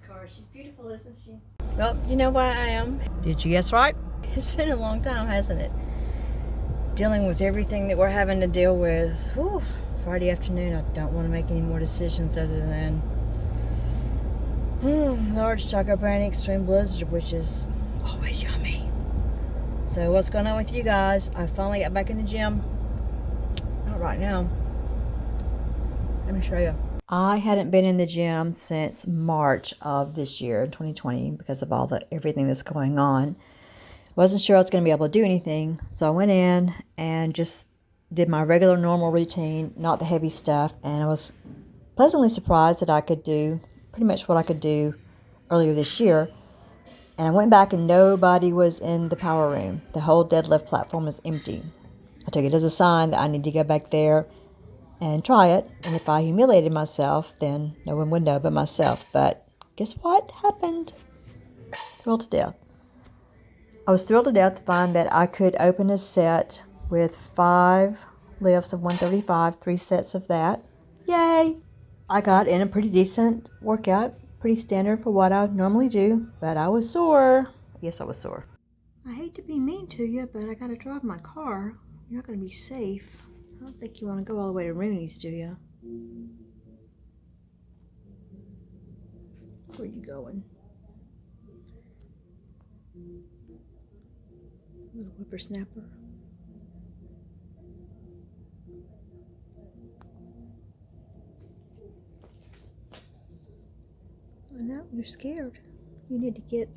car. She's beautiful, isn't she? Well, you know why I am. Did you guess right? It's been a long time, hasn't it? Dealing with everything that we're having to deal with. Whew, Friday afternoon, I don't want to make any more decisions other than large Choco Brownie Extreme Blizzard, which is always yummy. So what's going on with you guys? I finally got back in the gym. Not right now. Let me show you. I hadn't been in the gym since March of this year, 2020, because of everything that's going on. Wasn't sure I was going to be able to do anything, so I went in and just did my regular normal routine, not the heavy stuff, and I was pleasantly surprised that I could do pretty much what I could do earlier this year. And I went back and nobody was in the power room. The whole deadlift platform was empty. I took it as a sign that I need to go back there and try it. And if I humiliated myself, then no one would know but myself. But guess what happened? Thrilled to death. I was thrilled to death to find that I could open a set with 5 lifts of 135, 3 sets of that. Yay! I got in a pretty decent workout, pretty standard for what I normally do, but I was sore. Yes, I was sore. I hate to be mean to you, but I gotta drive my car. You're not gonna be safe. I don't think you want to go all the way to Rooney's, do you? Where are you going? Little whippersnapper. I know, you're scared. You need to get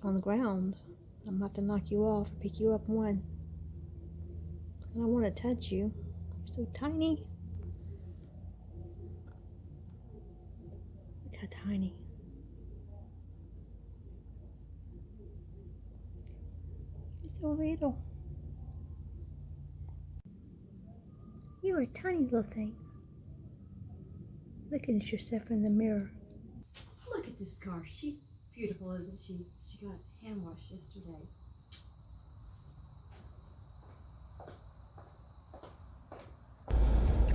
on the ground. I'm about to knock you off, pick you up one. I don't want to touch you. You're so tiny. Look how tiny. You're so little. You're a tiny little thing. Looking at yourself in the mirror. Look at this car. She's beautiful, isn't she? She got hand washed yesterday.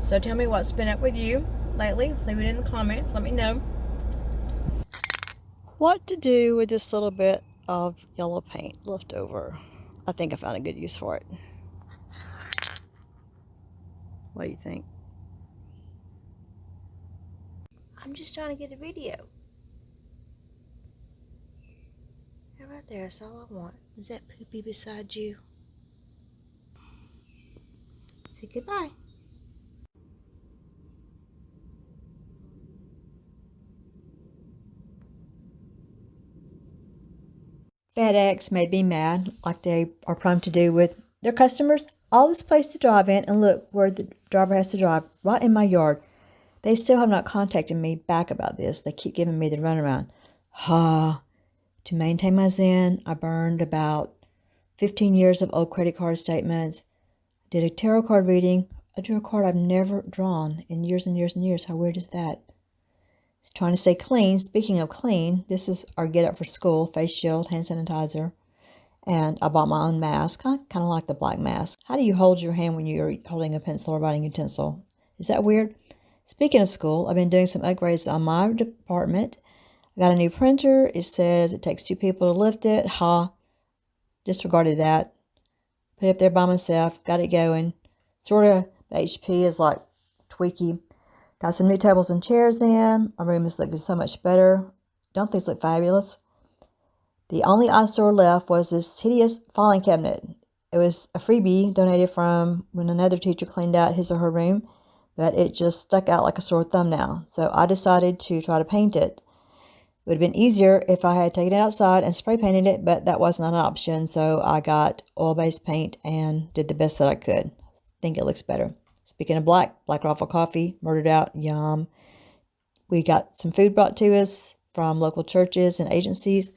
So tell me what's been up with you lately. Leave it in the comments. Let me know what to do with this little bit of yellow paint left over. I think I found a good use for it. What do you think? I'm just trying to get a video. And right there, that's all I want. Is that poopy beside you? Say goodbye. FedEx made me mad, like they are prone to do with their customers. All this place to drive in, and look where the driver has to drive, right in my yard. They still have not contacted me back about this. They keep giving me the runaround. To maintain my zen, I burned about 15 years of old credit card statements, did a tarot card reading. I drew a card I've never drawn in years and years and years. How weird is that? It's trying to stay clean. Speaking of clean, this is our get up for school, face shield, hand sanitizer. And I bought my own mask. I kind of like the black mask. How do you hold your hand when you're holding a pencil or writing utensil? Is that weird? Speaking of school, I've been doing some upgrades on my department. I got a new printer. It says it takes 2 people to lift it. Disregarded that. Put it up there by myself. Got it going. Sort of, the HP is like tweaky. Got some new tables and chairs in. My room is looking so much better. Don't things look fabulous? The only eyesore left was this hideous filing cabinet. It was a freebie donated from when another teacher cleaned out his or her room, but it just stuck out like a sore thumb now. So I decided to try to paint it. It would have been easier if I had taken it outside and spray painted it, but that was not an option. So I got oil-based paint and did the best that I could. I think it looks better. Speaking of Black Rifle Coffee, murdered out, yum. We got some food brought to us from local churches and agencies.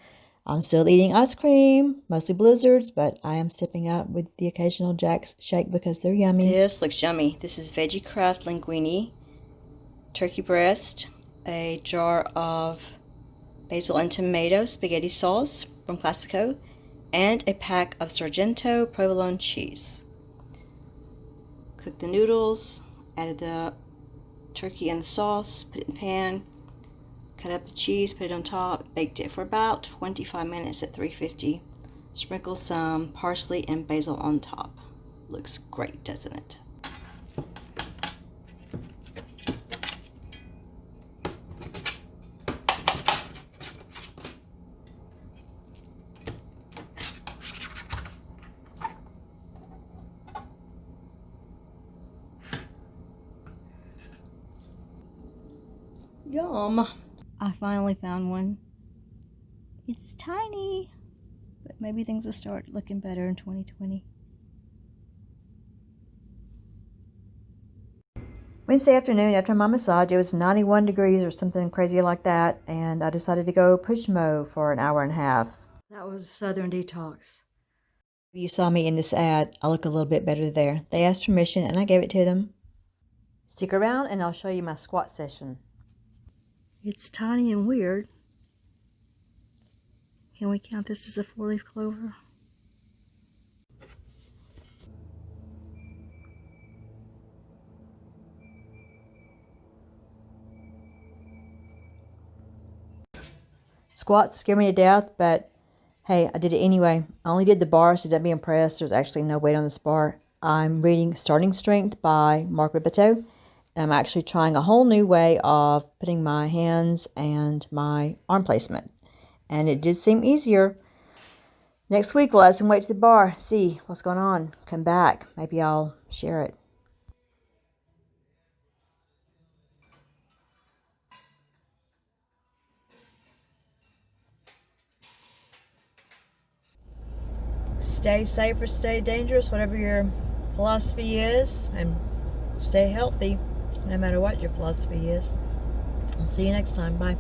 I'm still eating ice cream, mostly Blizzards, but I am sipping up with the occasional Jack's shake because they're yummy. This looks yummy. This is Veggie Craft linguine, turkey breast, a jar of basil and tomato spaghetti sauce from Classico, and a pack of Sargento provolone cheese. Cooked the noodles, added the turkey and the sauce, put it in the pan, cut up the cheese, put it on top, baked it for about 25 minutes at 350. Sprinkle some parsley and basil on top. Looks great, doesn't it? Yum! I finally found one. It's tiny, but maybe things will start looking better in 2020. Wednesday afternoon after my massage, it was 91 degrees or something crazy like that, and I decided to go push mow for an hour and a half. That was Southern Detox. You saw me in this ad. I look a little bit better there. They asked permission and I gave it to them. Stick around and I'll show you my squat session. It's tiny and weird. Can we count this as a 4-leaf clover? Squats scare me to death, but hey, I did it anyway. I only did the bar, so don't be impressed. There's actually no weight on this bar. I'm reading Starting Strength by Mark Ribito. I'm actually trying a whole new way of putting my hands and my arm placement. And it did seem easier. Next week, we'll add some weight to the bar, see what's going on. Come back. Maybe I'll share it. Stay safe or stay dangerous, whatever your philosophy is, and stay healthy, no matter what your philosophy is. I'll see you next time. Bye.